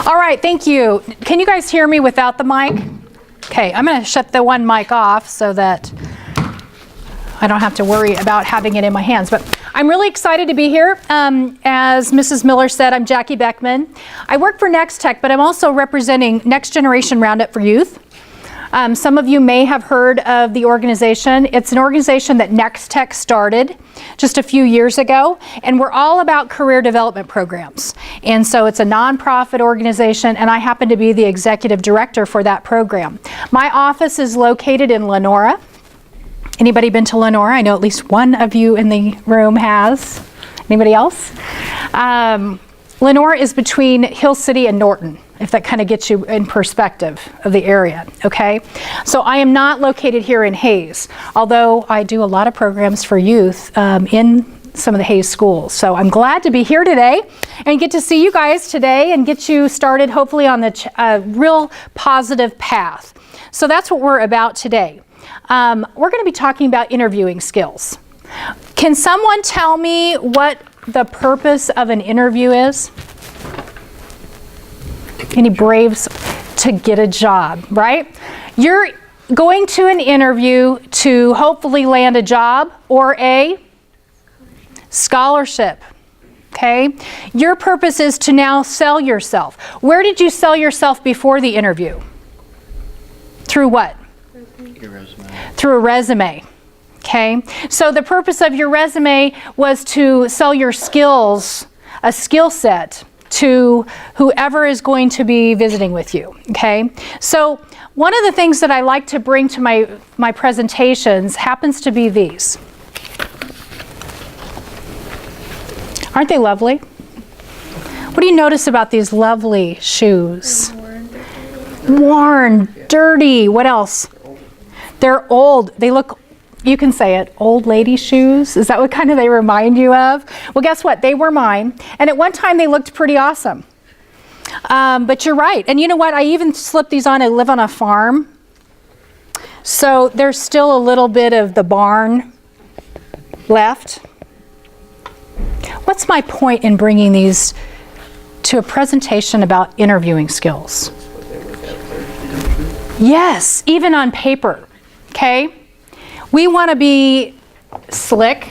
All right, thank you. Can you guys hear me without the mic? Okay, I'm going to shut the one mic off so that I don't have to worry about having it in my hands. But I'm really excited to be here. As Mrs. Miller said, I'm Jackie Beckman. I work for Next Tech, but I'm also representing Next Generation Roundup for Youth. Some of you may have heard of the organization. It's an organization that Next Tech started just a few years ago, and we're all about career development programs. And so it's a nonprofit organization, and I happen to be the executive director for that program. My office is located in Lenora. Anybody been to Lenora? I know at least one of you in the room has. Anybody else? Lenora is between Hill City and Norton, if that kind of gets you in perspective of the area, okay? So I am not located here in Hayes, although I do a lot of programs for youth in some of the Hayes schools. So I'm glad to be here today and get to see you guys today and get you started hopefully on the real positive path. So that's what we're about today. We're going to be talking about interviewing skills. Can someone tell me what the purpose of an interview is? Any braves? To get a job, right? You're going to an interview to hopefully land a job or a scholarship. Okay? Your purpose is to now sell yourself. Where did you sell yourself before the interview? Through what? Your resume. Through a resume. Okay? So the purpose of your resume was to sell your skills, a skill set, to whoever is going to be visiting with you, okay? So one of the things that I like to bring to my presentations happens to be these. Aren't they lovely? What do you notice about these lovely shoes? Worn, dirty. What else? They're old. They look, you can say it, old lady shoes. Is that what kind of they remind you of? Well, guess what? They were mine. And at one time they looked pretty awesome. But you're right. And you know what? I even slipped these on. I live on a farm. So there's still a little bit of the barn left. What's my point in bringing these to a presentation about interviewing skills? Yes, even on paper. Okay? We want to be slick,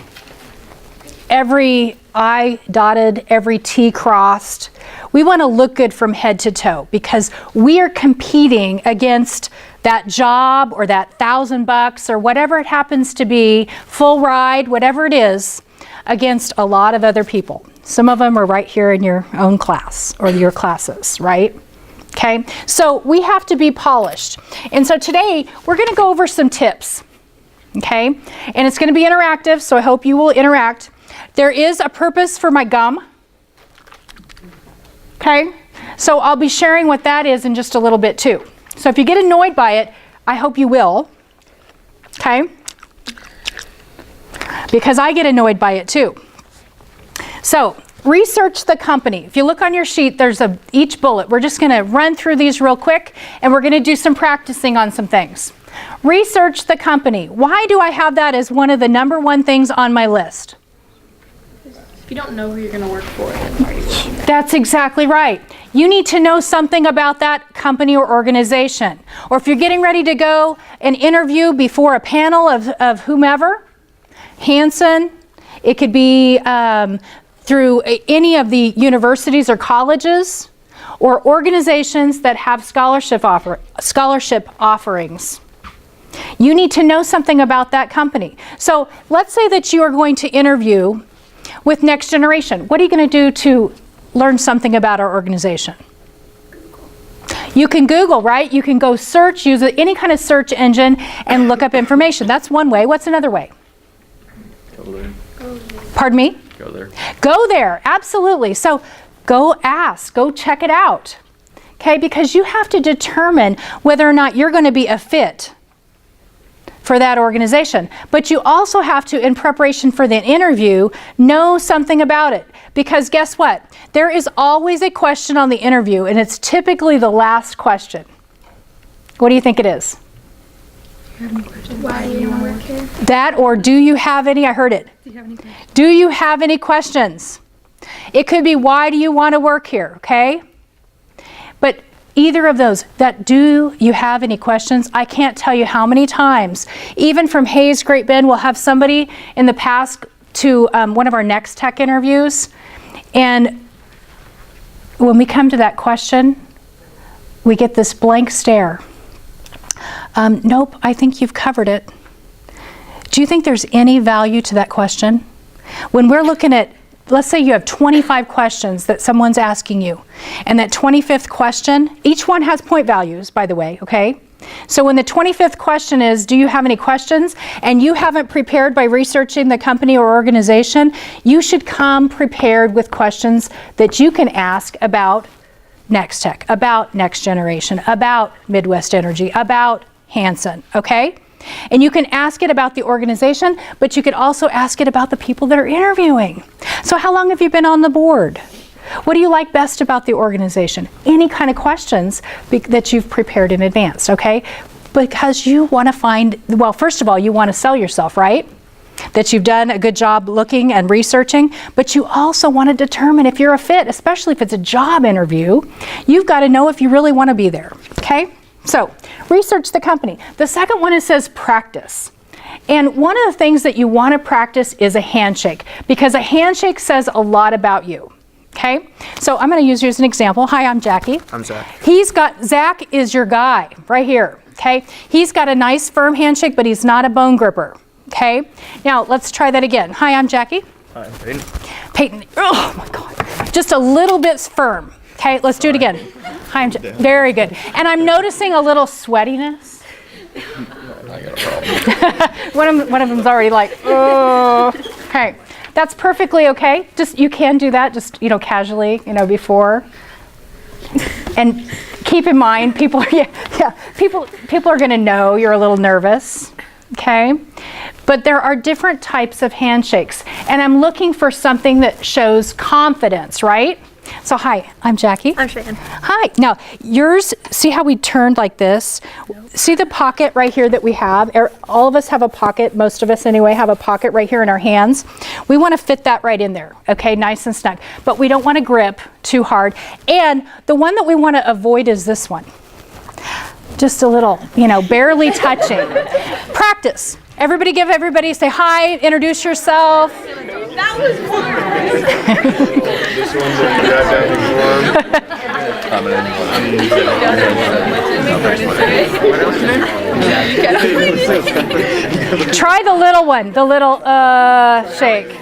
every I dotted, every T crossed. We want to look good from head to toe because we are competing against that job or that $1,000 or whatever it happens to be, full ride, whatever it is, against a lot of other people. Some of them are right here in your own class or your classes, right? Okay, so we have to be polished. And so today we're going to go over some tips. Okay, and it's going to be interactive, so I hope you will interact. There is a purpose for my gum. Okay, so I'll be sharing what that is in just a little bit too. So if you get annoyed by it, I hope you will. Okay, because I get annoyed by it too. So research the company. If you look on your sheet, there's each bullet. We're just going to run through these real quick, and we're going to do some practicing on some things. Research the company. Why do I have that as one of the number one things on my list? If you don't know who you're going to work for, then why are you looking at? That's exactly right. You need to know something about that company or organization. Or if you're getting ready to go and interview before a panel of whomever, Hanson, it could be through any of the universities or colleges or organizations that have scholarship offerings. You need to know something about that company. So let's say that you are going to interview with Next Generation. What are you going to do to learn something about our organization? You can Google, right? You can go search, use any kind of search engine and look up information. That's one way. What's another way? Go there. Pardon me? Go there. Go there, absolutely. So go ask, go check it out. Okay, because you have to determine whether or not you're going to be a fit for that organization. But you also have to, in preparation for the interview, know something about it. Because guess what? There is always a question on the interview, and it's typically the last question. What do you think it is? Why do you want to work here? That, or do you have any? I heard it. Do you have any questions? It could be, why do you want to work here? Okay? But either of those, do you have any questions? I can't tell you how many times, even from Hayes Great Bend, we'll have somebody in the past to one of our Next Tech interviews, and when we come to that question, we get this blank stare. Nope, I think you've covered it. Do you think there's any value to that question? When we're looking at, let's say you have 25 questions that someone's asking you, and that 25th question, each one has point values, by the way, okay? So when the 25th question is, do you have any questions, and you haven't prepared by researching the company or organization, you should come prepared with questions that you can ask about Next Tech, about Next Generation, about Midwest Energy, about Hanson, okay? And you can ask it about the organization, but you could also ask it about the people that are interviewing. So how long have you been on the board? What do you like best about the organization? Any kind of questions that you've prepared in advance, okay? Because you want to find, well, first of all, you want to sell yourself, right? That you've done a good job looking and researching, but you also want to determine if you're a fit, especially if it's a job interview. You've got to know if you really want to be there, okay? So, research the company. The second one, it says practice. And one of the things that you want to practice is a handshake, because a handshake says a lot about you. Okay? So I'm going to use you as an example. Hi, I'm Jackie. I'm Zach. Zach is your guy right here. Okay? He's got a nice firm handshake, but he's not a bone gripper. Okay? Now let's try that again. Hi, I'm Jackie. Hi, I'm Peyton. Peyton. Oh my God. Just a little bit firm. Okay, let's do it again. Hi, I'm very good. And I'm noticing a little sweatiness. I got a problem. one of them's already like, oh. Okay, that's perfectly okay. Just, you can do that, just, casually, before. And keep in mind, people are going to know you're a little nervous. Okay, but there are different types of handshakes, and I'm looking for something that shows confidence, right? So hi, I'm Jackie. I'm Shan. Hi. Now, yours, see how we turned like this? See the pocket right here that we have? All of us have a pocket, most of us anyway, have a pocket right here in our hands. We want to fit that right in there, okay, nice and snug. But we don't want to grip too hard. And the one that we want to avoid is this one. Just a little, barely touching. Practice. Everybody give everybody, say hi, introduce yourself. That was This one's that you got down Try the little one, the little shake.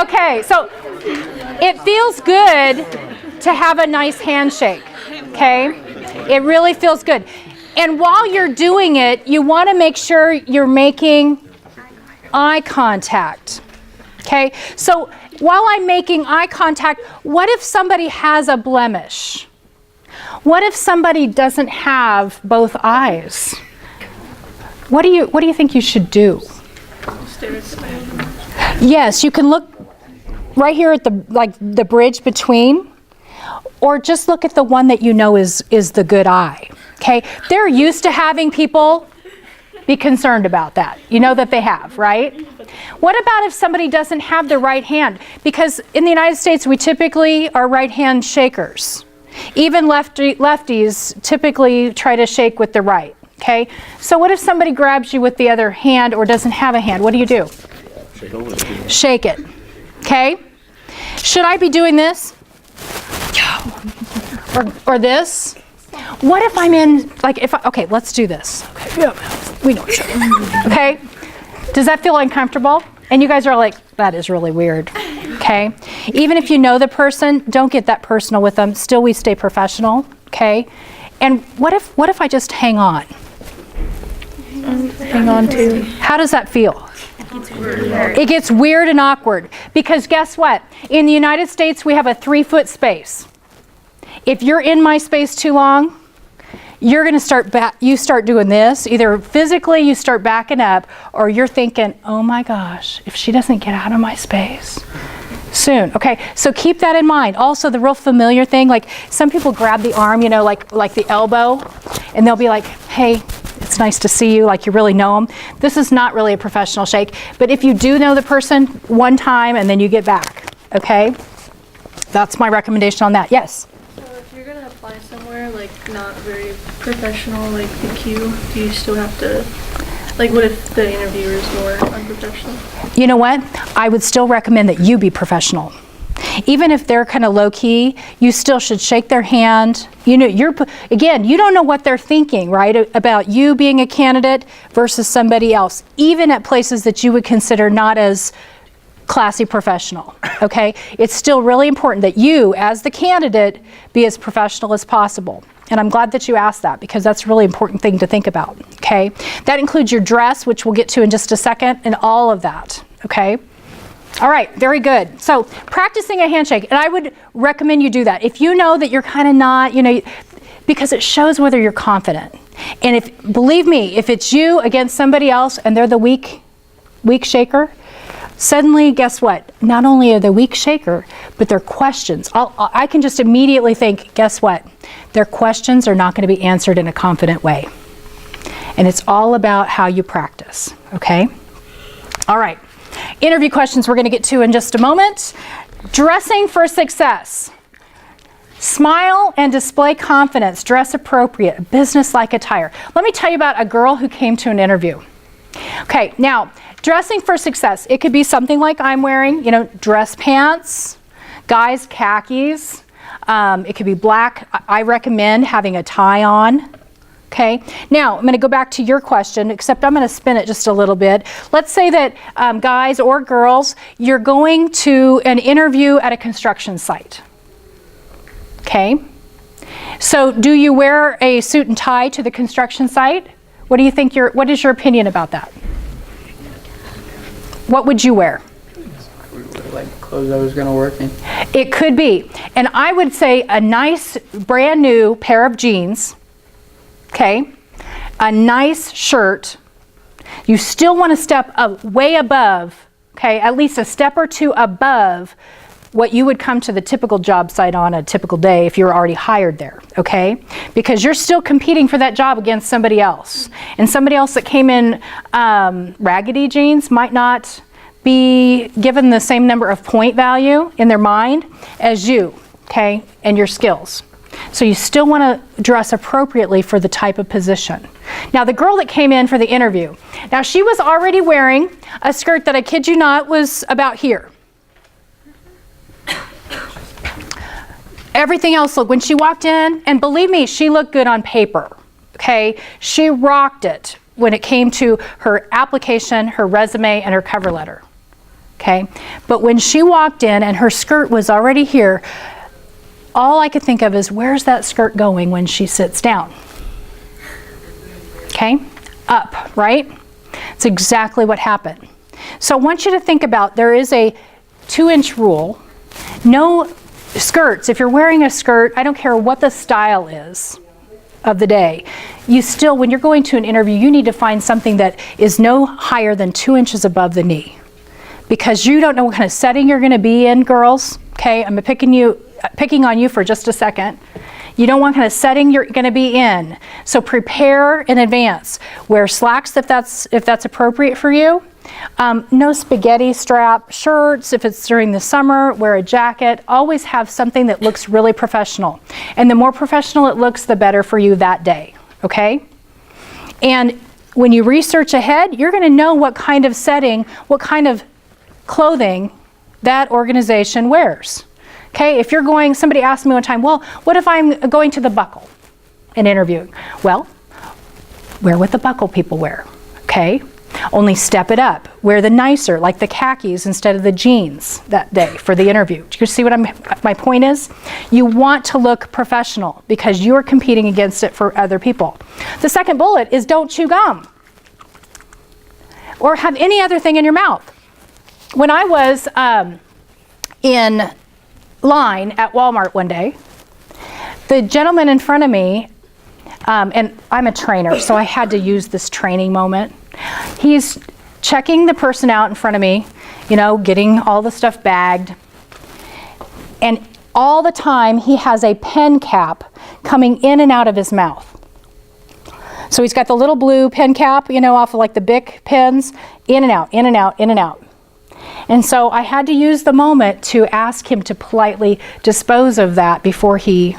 Okay, so it feels good to have a nice handshake, okay? It really feels good. And while you're doing it, you want to make sure you're making eye contact, okay? So while I'm making eye contact, what if somebody has a blemish? What if somebody doesn't have both eyes? What do you think you should do? Yes, you can look right here at the bridge between, or just look at the one that you know is the good eye. Okay? They're used to having people be concerned about that. You know that they have, right? What about if somebody doesn't have the right hand? Because in the United States, we typically are right hand shakers. Even lefties typically try to shake with the right. Okay? So what if somebody grabs you with the other hand or doesn't have a hand? What do you do? Shake it. Okay? Should I be doing this? Or this? What if I'm in, okay, let's do this. Okay, yeah, we know each other. Okay? Does that feel uncomfortable? And you guys are like, that is really weird. Okay? Even if you know the person, don't get that personal with them. Still, we stay professional. Okay? And what if I just hang on? Hang on to. How does that feel? It gets weird and awkward, because guess what? In the United States, we have a 3-foot space. If you're in my space too long, you're going to start doing this. Either physically you start backing up, or you're thinking, oh my gosh, if she doesn't get out of my space soon. Okay, so keep that in mind. Also, the real familiar thing, like some people grab the arm, like the elbow, and they'll be like, hey, it's nice to see you, like you really know them. This is not really a professional shake, but if you do know the person, one time and then you get back, okay? That's my recommendation on that. Yes? So if you're gonna apply somewhere like not very professional, like the queue, do you still have to, like what if the interviewer is more unprofessional? You know what? I would still recommend that you be professional. Even if they're kind of low key, you still should shake their hand. You know, again, you don't know what they're thinking, right? About you being a candidate versus somebody else, even at places that you would consider not as classy professional, okay? It's still really important that you, as the candidate, be as professional as possible. And I'm glad that you asked that because that's a really important thing to think about, okay? That includes your dress, which we'll get to in just a second, and all of that, okay? All right, very good. So practicing a handshake, and I would recommend you do that. If you know that you're kind of not, you know, because it shows whether you're confident. And if, believe me, if it's you against somebody else and they're the weak shaker, suddenly, guess what? Not only are they weak shaker, but their questions. I can just immediately think, guess what? Their questions are not going to be answered in a confident way. And it's all about how you practice, okay? All right. Interview questions we're going to get to in just a moment. Dressing for success. Smile and display confidence. Dress appropriate. Business-like attire. Let me tell you about a girl who came to an interview. Okay, now, dressing for success. It could be something like I'm wearing, you know, dress pants, guys, khakis. It could be black. I recommend having a tie on. Okay, now I'm going to go back to your question, except I'm going to spin it just a little bit. Let's say that guys or girls, you're going to an interview at a construction site. Okay, so do you wear a suit and tie to the construction site? What do you think what is your opinion about that? What would you wear? Like clothes I was gonna work in. It could be, and I would say a nice brand new pair of jeans. Okay, a nice shirt. You still want to step up way above, okay, at least a step or two above what you would come to the typical job site on a typical day if you're already hired there, okay? Because you're still competing for that job against somebody else. And somebody else that came in raggedy jeans might not be given the same number of point value in their mind as you, okay, and your skills. So you still want to dress appropriately for the type of position. Now the girl that came in for the interview, now she was already wearing a skirt that I kid you not was about here. Everything else looked, when she walked in, and believe me, she looked good on paper, okay? She rocked it when it came to her application, her resume, and her cover letter, okay? But when she walked in and her skirt was already here, all I could think of is, where's that skirt going when she sits down? Okay, up, right? It's exactly what happened. So I want you to think about, there is a 2-inch rule. No skirts, if you're wearing a skirt, I don't care what the style is of the day, you still, when you're going to an interview, you need to find something that is no higher than 2 inches above the knee. Because you don't know what kind of setting you're going to be in, girls. Okay, I'm picking on you for just a second. You don't want kind of setting you're going to be in. So prepare in advance. Wear slacks if that's appropriate for you. No spaghetti strap shirts. If it's during the summer, wear a jacket. Always have something that looks really professional. And the more professional it looks, the better for you that day. Okay? And when you research ahead, you're going to know what kind of setting, what kind of clothing that organization wears. Okay, if you're going, somebody asked me one time, well, what if I'm going to the Buckle and interviewing? Well, wear what the Buckle people wear, okay? Only step it up. Wear the nicer, like the khakis instead of the jeans that day for the interview. Do you see what my point is? You want to look professional because you're competing against it for other people. The second bullet is don't chew gum or have any other thing in your mouth. When I was in line at Walmart one day, the gentleman in front of me, and I'm a trainer, so I had to use this training moment. He's checking the person out in front of me, you know, getting all the stuff bagged. And all the time he has a pen cap coming in and out of his mouth. So he's got the little blue pen cap, you know, off of like the Bic pens, in and out, in and out, in and out. And so I had to use the moment to ask him to politely dispose of that before he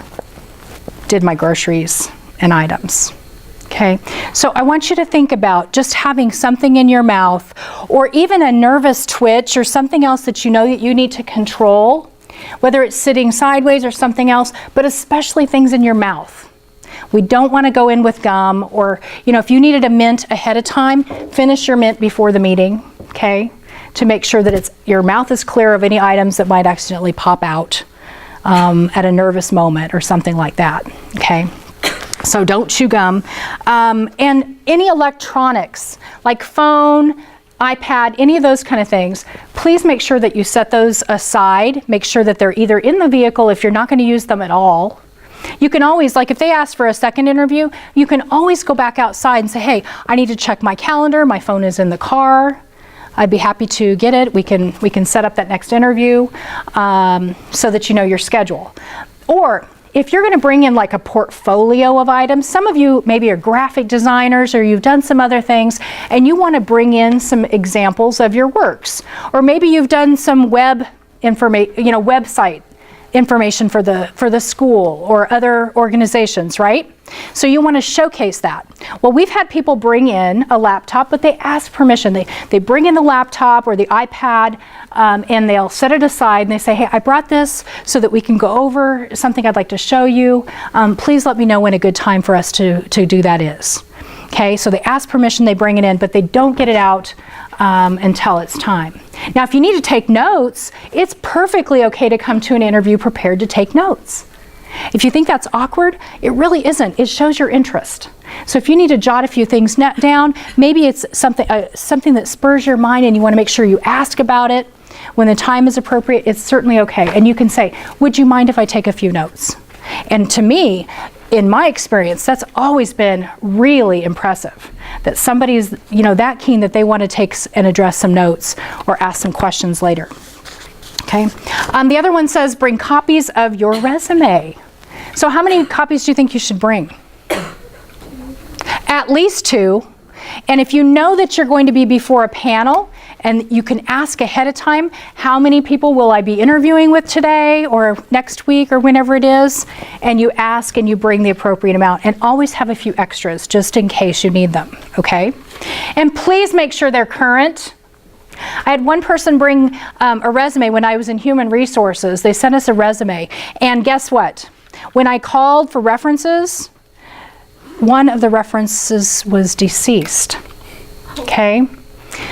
did my groceries and items. Okay, so I want you to think about just having something in your mouth, or even a nervous twitch or something else that you know that you need to control, whether it's sitting sideways or something else, but especially things in your mouth. We don't want to go in with gum, or, you know, if you needed a mint ahead of time, finish your mint before the meeting, okay, to make sure that your mouth is clear of any items that might accidentally pop out at a nervous moment or something like that, okay? So don't chew gum. And any electronics, like phone, iPad, any of those kind of things, please make sure that you set those aside. Make sure that they're either in the vehicle if you're not going to use them at all. You can always, like if they ask for a second interview, you can always go back outside and say, hey, I need to check my calendar. My phone is in the car. I'd be happy to get it. We can set up that next interview so that you know your schedule. Or if you're going to bring in like a portfolio of items, some of you maybe are graphic designers or you've done some other things and you want to bring in some examples of your works. Or maybe you've done some website information for the school or other organizations, right? So you want to showcase that. Well, we've had people bring in a laptop, but they ask permission. They bring in the laptop or the iPad and they'll set it aside and they say, hey, I brought this so that we can go over something I'd like to show you. Please let me know when a good time for us to do that is. Okay, so they ask permission, they bring it in, but they don't get it out until it's time. Now, if you need to take notes, it's perfectly okay to come to an interview prepared to take notes. If you think that's awkward, it really isn't. It shows your interest. So if you need to jot a few things down, maybe it's something that spurs your mind and you want to make sure you ask about it when the time is appropriate, it's certainly okay. And you can say, would you mind if I take a few notes? And to me, in my experience, that's always been really impressive, that somebody's, you know, that keen that they want to take and address some notes or ask some questions later. Okay. The other one says bring copies of your resume. So how many copies do you think you should bring? At least 2. And if you know that you're going to be before a panel, and you can ask ahead of time, how many people will I be interviewing with today or next week or whenever it is, and you ask and you bring the appropriate amount, and always have a few extras just in case you need them, okay? And please make sure they're current. I had one person bring a resume when I was in human resources. They sent us a resume, and guess what? When I called for references, one of the references was deceased, okay?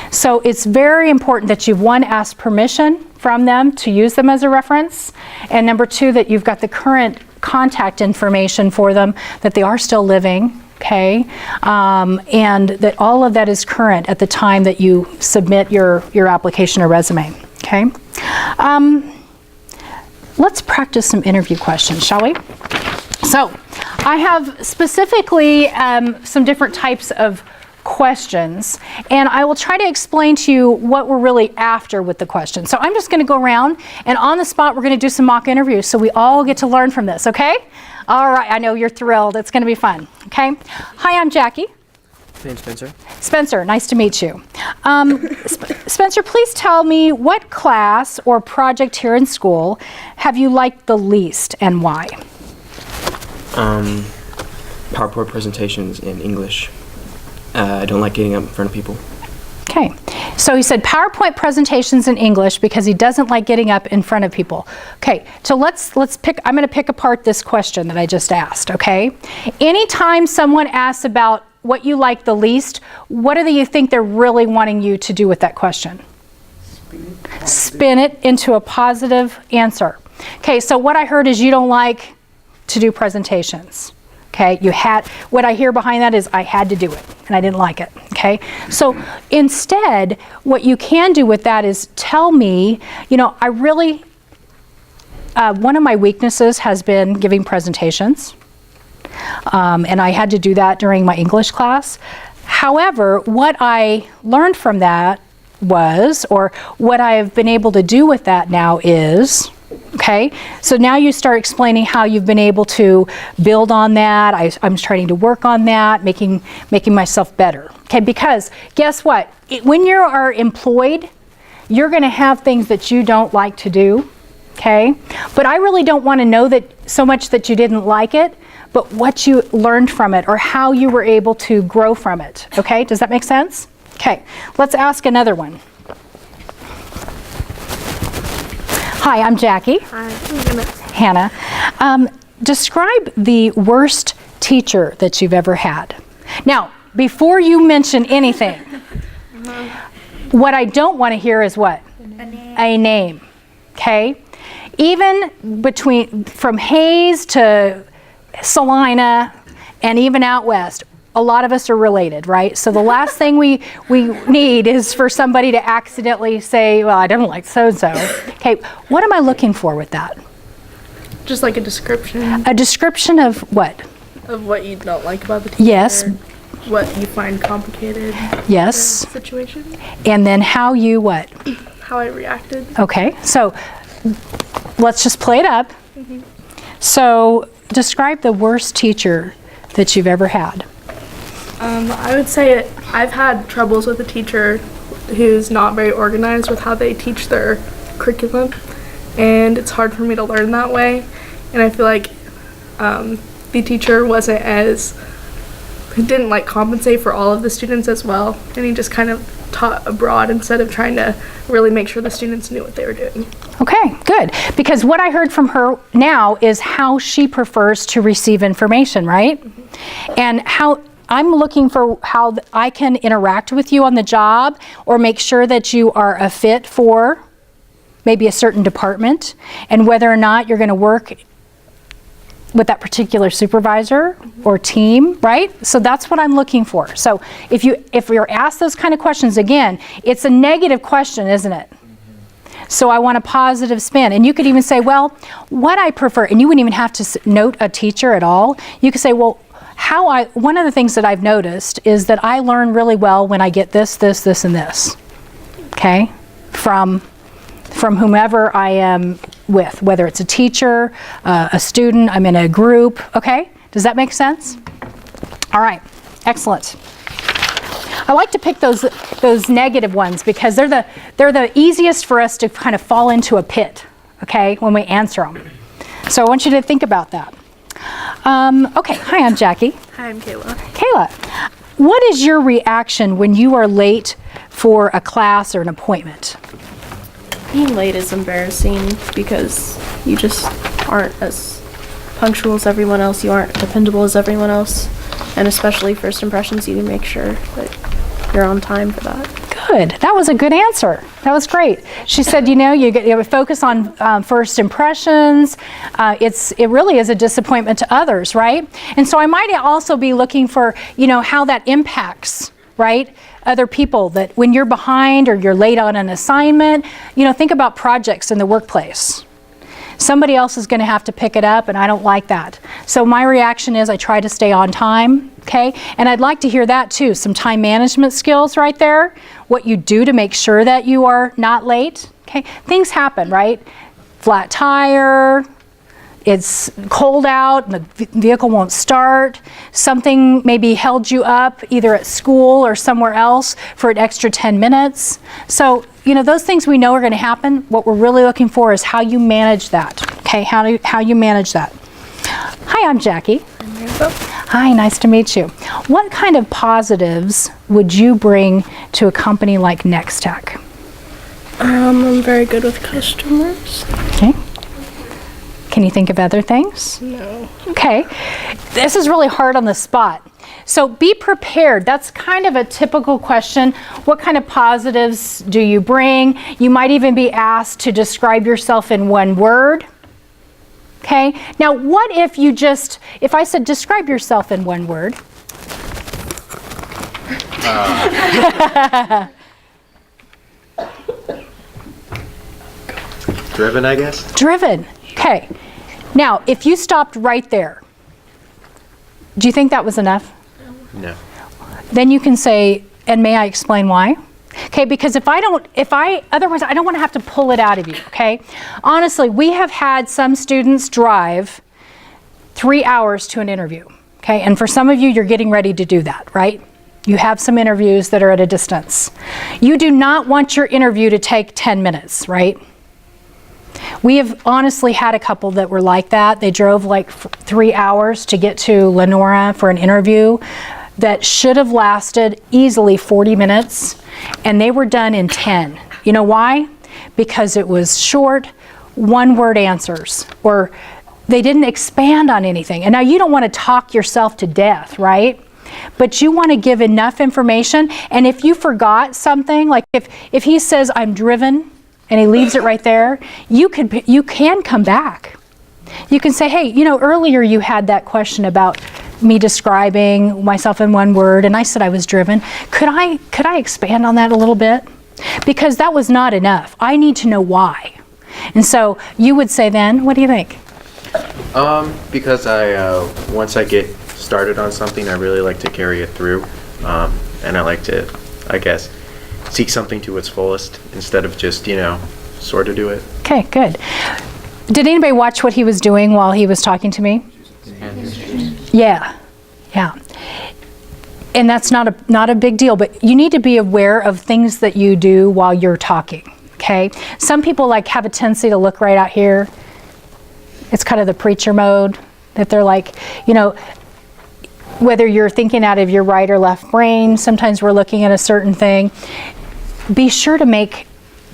So it's very important that you've, one, asked permission from them to use them as a reference, and number 2, that you've got the current contact information for them, that they are still living, okay, and that all of that is current at the time that you submit your application or resume, okay. Let's practice some interview questions, shall we? So I have specifically some different types of questions, and I will try to explain to you what we're really after with the questions. So I'm just going to go around, and on the spot we're going to do some mock interviews so we all get to learn from this, okay? All right, I know you're thrilled. It's going to be fun, okay? Hi, I'm Jackie. Hey, Spencer. Spencer, nice to meet you. Spencer, please tell me what class or project here in school have you liked the least and why? PowerPoint presentations in English. I don't like getting up in front of people. Okay, so he said PowerPoint presentations in English because he doesn't like getting up in front of people. Okay, so let's pick, I'm going to pick apart this question that I just asked, okay? Anytime someone asks about what you like the least, what do you think they're really wanting you to do with that question? Spin it into a positive answer. Okay, so what I heard is you don't like to do presentations. Okay, what I hear behind that is I had to do it and I didn't like it, okay? So instead, what you can do with that is tell me, you know, I really, one of my weaknesses has been giving presentations, and I had to do that during my English class. However, what I learned from that was, or what I've been able to do with that now is, okay, Okay, so now you start explaining how you've been able to build on that. I'm trying to work on that, making myself better. Okay, because guess what? When you are employed, you're going to have things that you don't like to do. Okay, but I really don't want to know that so much that you didn't like it, but what you learned from it or how you were able to grow from it. Okay, does that make sense? Okay, let's ask another one. Hi, I'm Jackie. Hi, I'm Hannah. Describe the worst teacher that you've ever had. Now, before you mention anything, what I don't want to hear is what? A name. Okay? Even from Hayes to Salina and even out west, a lot of us are related, right? So the last thing we need is for somebody to accidentally say, well, I don't like so-and-so. Okay, what am I looking for with that? Just like a description A description of what? of what you don't like about the teacher. Yes. What you find complicated. Yes. The situation. And then how you what? How I reacted. Okay, so let's just play it up. So describe the worst teacher that you've ever had. I would say I've had troubles with a teacher who's not very organized with how they teach their curriculum, and it's hard for me to learn that way. And I feel like the teacher didn't like compensate for all of the students as well, and he just kind of taught abroad instead of trying to really make sure the students knew what they were doing. Okay, good. Because what I heard from her now is how she prefers to receive information, right? And how I'm looking for how I can interact with you on the job or make sure that you are a fit for maybe a certain department and whether or not you're going to work with that particular supervisor or team, right? So that's what I'm looking for. So if you're asked those kind of questions, again, it's a negative question, isn't it? So I want a positive spin. And you could even say, well, what I prefer, and you wouldn't even have to note a teacher at all. You could say, well, one of the things that I've noticed is that I learn really well when I get this, this, and this. Okay? From whomever I am with, whether it's a teacher, a student, I'm in a group. Okay? Does that make sense? All right. Excellent. I like to pick those negative ones because they're the easiest for us to kind of fall into a pit, okay, when we answer them. So I want you to think about that. Okay, hi, I'm Jackie. Hi, I'm Kayla. Kayla, what is your reaction when you are late for a class or an appointment? Being late is embarrassing because you just aren't as punctual as everyone else. You aren't dependable as everyone else. And especially first impressions, you need to make sure that you're on time for that. Good. That was a good answer. That was great. She said, you focus on first impressions. It really is a disappointment to others, right? And so I might also be looking for, how that impacts, right, other people, that when you're behind or you're late on an assignment, think about projects in the workplace. Somebody else is going to have to pick it up, and I don't like that. So my reaction is I try to stay on time, okay? And I'd like to hear that too, some time management skills right there, what you do to make sure that you are not late, okay? Things happen, right? Flat tire, it's cold out, and the vehicle won't start. Something maybe held you up either at school or somewhere else for an extra 10 minutes. So, those things we know are going to happen. What we're really looking for is how you manage that. Okay, how you manage that. Hi, I'm Jackie. Hi, nice to meet you. What kind of positives would you bring to a company like Next-Tech? I'm very good with customers. Okay. Can you think of other things? No. Okay. This is really hard on the spot. So be prepared. That's kind of a typical question. What kind of positives do you bring? You might even be asked to describe yourself in one word. Okay. Now, what if I said describe yourself in one word? Driven, I guess? Driven. Okay. Now, if you stopped right there, do you think that was enough? No. Then you can say, and may I explain why? Okay, because otherwise I don't want to have to pull it out of you, okay? Honestly, we have had some students drive 3 hours to an interview, okay? And for some of you, you're getting ready to do that, right? You have some interviews that are at a distance. You do not want your interview to take 10 minutes, right? We have honestly had a couple that were like that. They drove like 3 hours to get to Lenora for an interview that should have lasted easily 40 minutes, and they were done in 10. You know why? Because it was short, one-word answers, or they didn't expand on anything. And now you don't want to talk yourself to death, right? But you want to give enough information, and if you forgot something, like if he says, I'm driven, and he leaves it right there, you can come back. You can say, hey, earlier you had that question about me describing myself in one word, and I said I was driven. Could I expand on that a little bit? Because that was not enough. I need to know why. And so you would say then, what do you think? Because once I get started on something, I really like to carry it through, and I like to, I guess, seek something to its fullest instead of just, sort of do it. Okay, good. Did anybody watch what he was doing while he was talking to me? Yeah. And that's not a big deal, but you need to be aware of things that you do while you're talking, okay? Some people have a tendency to look right out here. It's kind of the preacher mode, that they're like, whether you're thinking out of your right or left brain, sometimes we're looking at a certain thing. Be sure to make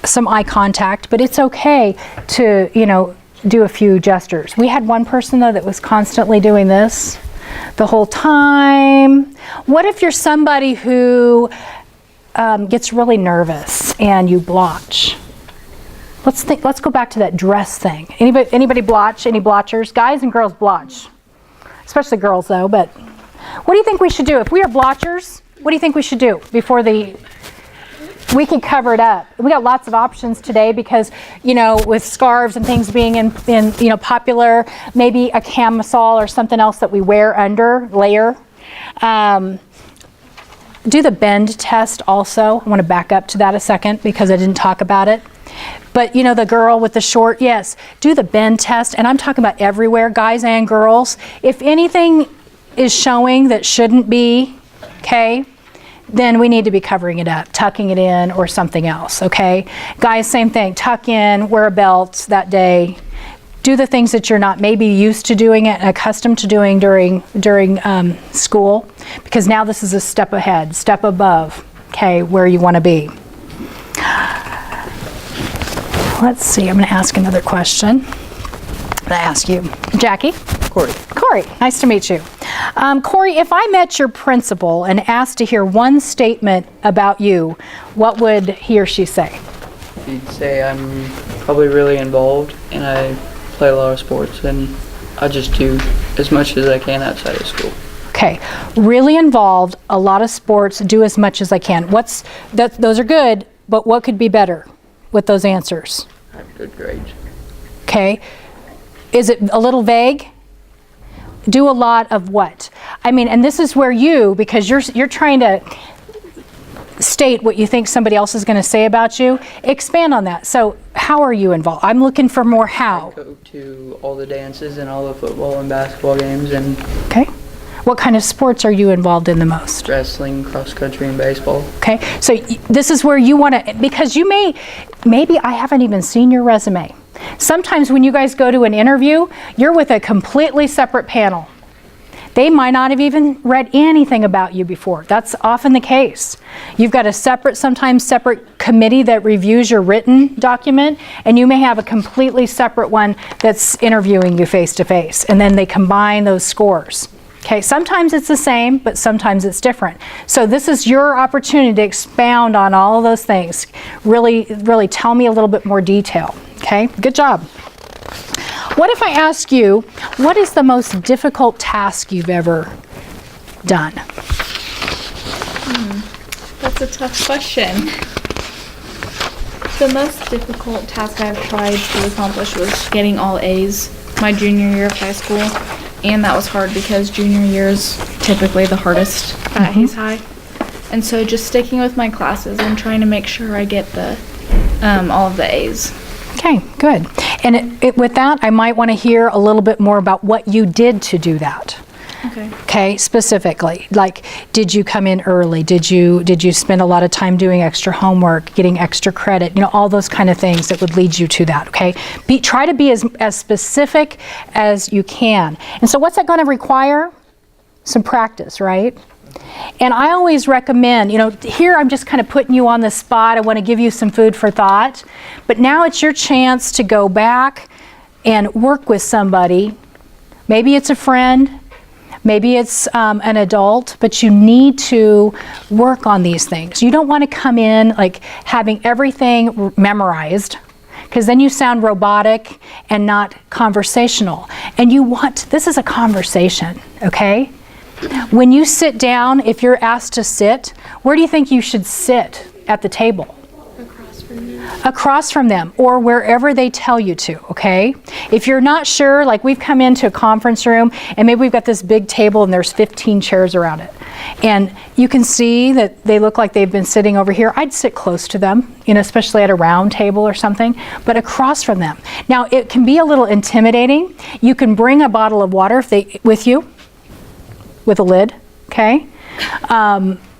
some eye contact, but it's okay to, do a few gestures. We had one person, though, that was constantly doing this the whole time. What if you're somebody who gets really nervous and you blotch? Let's go back to that dress thing. Anybody blotch? Any blotchers? Guys and girls blotch. Especially girls, though, but what do you think we should do? If we are blotchers, what do you think we should do before we can cover it up? We got lots of options today because, with scarves and things being in popular, maybe a camisole or something else that we wear under, layer. Do the bend test also. I want to back up to that a second because I didn't talk about it. But the girl with the short, yes, do the bend test. And I'm talking about everywhere, guys and girls. If anything is showing that shouldn't be, okay, then we need to be covering it up, tucking it in or something else, okay? Guys, same thing, tuck in, wear a belt that day. Do the things that you're not maybe used to doing and accustomed to doing during school, because now this is a step ahead, step above, okay, where you want to be. Let's see, I'm going to ask another question. I ask you, Jackie? Corey, nice to meet you. Corey, if I met your principal and asked to hear one statement about you, what would he or she say? He'd say I'm probably really involved and I play a lot of sports and I just do as much as I can outside of school. Okay, really involved, a lot of sports, do as much as I can. Those are good, but what could be better with those answers? I have good grades. Okay, is it a little vague? Do a lot of what? I mean, and this is where because you're trying to state what you think somebody else is going to say about you, expand on that. So how are you involved? I'm looking for more how. I go to all the dances and all the football and basketball games and Okay. What kind of sports are you involved in the most? wrestling, cross country, and baseball. Okay, so this is where you want to, because you maybe I haven't even seen your resume. Sometimes when you guys go to an interview, you're with a completely separate panel. They might not have even read anything about you before. That's often the case. You've got a sometimes separate committee that reviews your written document, and you may have a completely separate one that's interviewing you face to face, and then they combine those scores. Okay, sometimes it's the same, but sometimes it's different. So this is your opportunity to expound on all of those things. Really, really tell me a little bit more detail. Okay, good job. What if I ask you, what is the most difficult task you've ever done? That's a tough question. The most difficult task I've tried to accomplish was getting all A's my junior year of high school. And that was hard because junior year is typically the hardest at Hayes High. And so just sticking with my classes and trying to make sure I get the all of the A's. Okay, good. And with that, I might want to hear a little bit more about what you did to do that. Okay. Okay, specifically, like, did you come in early? Did you spend a lot of time doing extra homework, getting extra credit? You know, all those kind of things that would lead you to that. Okay, try to be as specific as you can. And so, what's that going to require? Some practice, right? And I always recommend, you know, here I'm just kind of putting you on the spot. I want to give you some food for thought. But now it's your chance to go back and work with somebody. Maybe it's a friend. Maybe it's an adult, but you need to work on these things. You don't want to come in like having everything memorized, because then you sound robotic and not conversational. And this is a conversation, okay? When you sit down, if you're asked to sit, where do you think you should sit at the table? Across from them, or wherever they tell you to, okay? If you're not sure, like we've come into a conference room and maybe we've got this big table and there's 15 chairs around it. And you can see that they look like they've been sitting over here. I'd sit close to them, you know, especially at a round table or something, but across from them. Now, it can be a little intimidating. You can bring a bottle of water with you, with a lid, okay?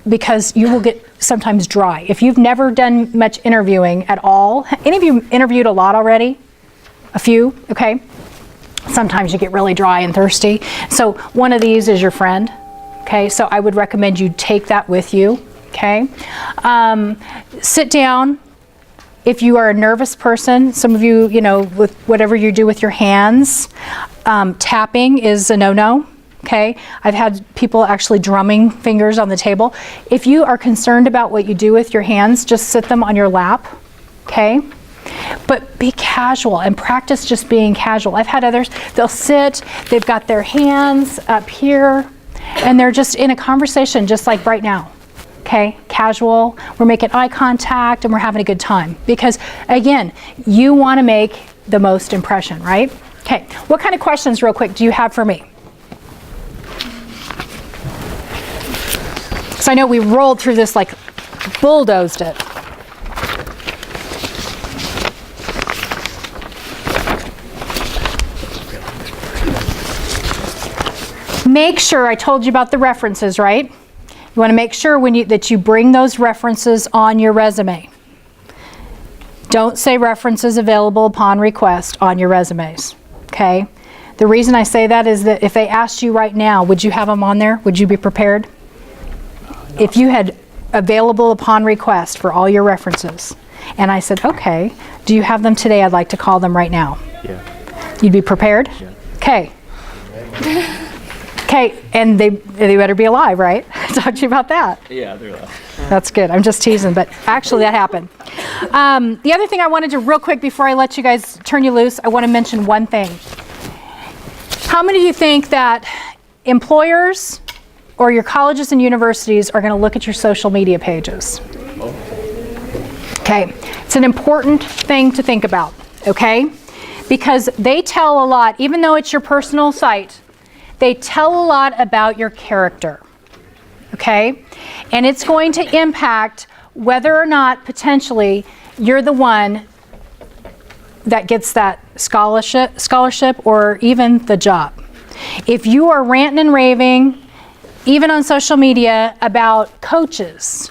Because you will get sometimes dry. If you've never done much interviewing at all, any of you interviewed a lot already? A few, okay? Sometimes you get really dry and thirsty. So one of these is your friend, okay? So I would recommend you take that with you, okay? Sit down. If you are a nervous person, some of you, you know, with whatever you do with your hands, tapping is a no-no. Okay, I've had people actually drumming fingers on the table. If you are concerned about what you do with your hands, just sit them on your lap, okay? But be casual and practice just being casual. I've had others, they'll sit, they've got their hands up here, and they're just in a conversation just like right now, okay? Casual, we're making eye contact and we're having a good time. Because again, you want to make the most impression, right? Okay, what kind of questions real quick do you have for me? So I know we rolled through this like bulldozed it. Make sure, I told you about the references, right? You want to make sure that you bring those references on your resume. Don't say references available upon request on your resumes, okay? The reason I say that is that if they asked you right now, would you have them on there? Would you be prepared? If you had available upon request for all your references, and I said, okay, do you have them today? I'd like to call them right now. Yeah. You'd be prepared? Yeah. Okay. Okay, and they better be alive, right? I talked to you about that. Yeah, they're alive. That's good. I'm just teasing, but actually that happened. The other thing I wanted to, real quick, before I let you guys turn you loose, I want to mention one thing. How many of you think that employers or your colleges and universities are going to look at your social media pages? Okay, it's an important thing to think about, okay? Because they tell a lot, even though it's your personal site, they tell a lot about your character, okay? And it's going to impact whether or not potentially you're the one that gets that scholarship or even the job. If you are ranting and raving, even on social media, about coaches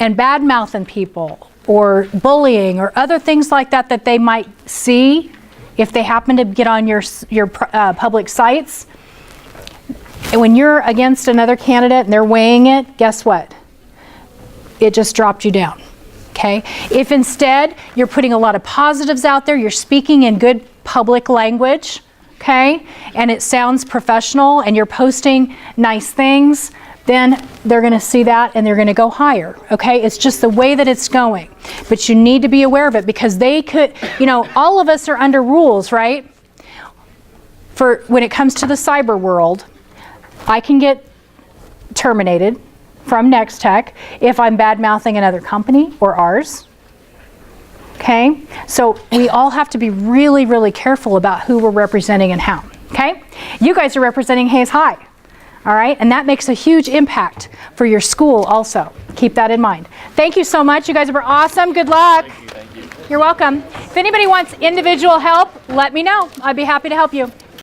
and bad-mouthing people or bullying or other things like that that they might see if they happen to get on your public sites, and when you're against another candidate and they're weighing it, guess what? It just dropped you down, okay? If instead you're putting a lot of positives out there, you're speaking in good public language, okay, and it sounds professional and you're posting nice things, then they're going to see that and they're going to go higher, okay? It's just the way that it's going. But you need to be aware of it because they could, you know, all of us are under rules, right? For when it comes to the cyber world, I can get terminated from Next Tech if I'm bad-mouthing another company or ours. Okay? So we all have to be really, really careful about who we're representing and how. Okay? You guys are representing Hayes High. All right, and that makes a huge impact for your school also. Keep that in mind. Thank you so much. You guys were awesome. Good luck. Thank you. You're welcome. If anybody wants individual help, let me know. I'd be happy to help you.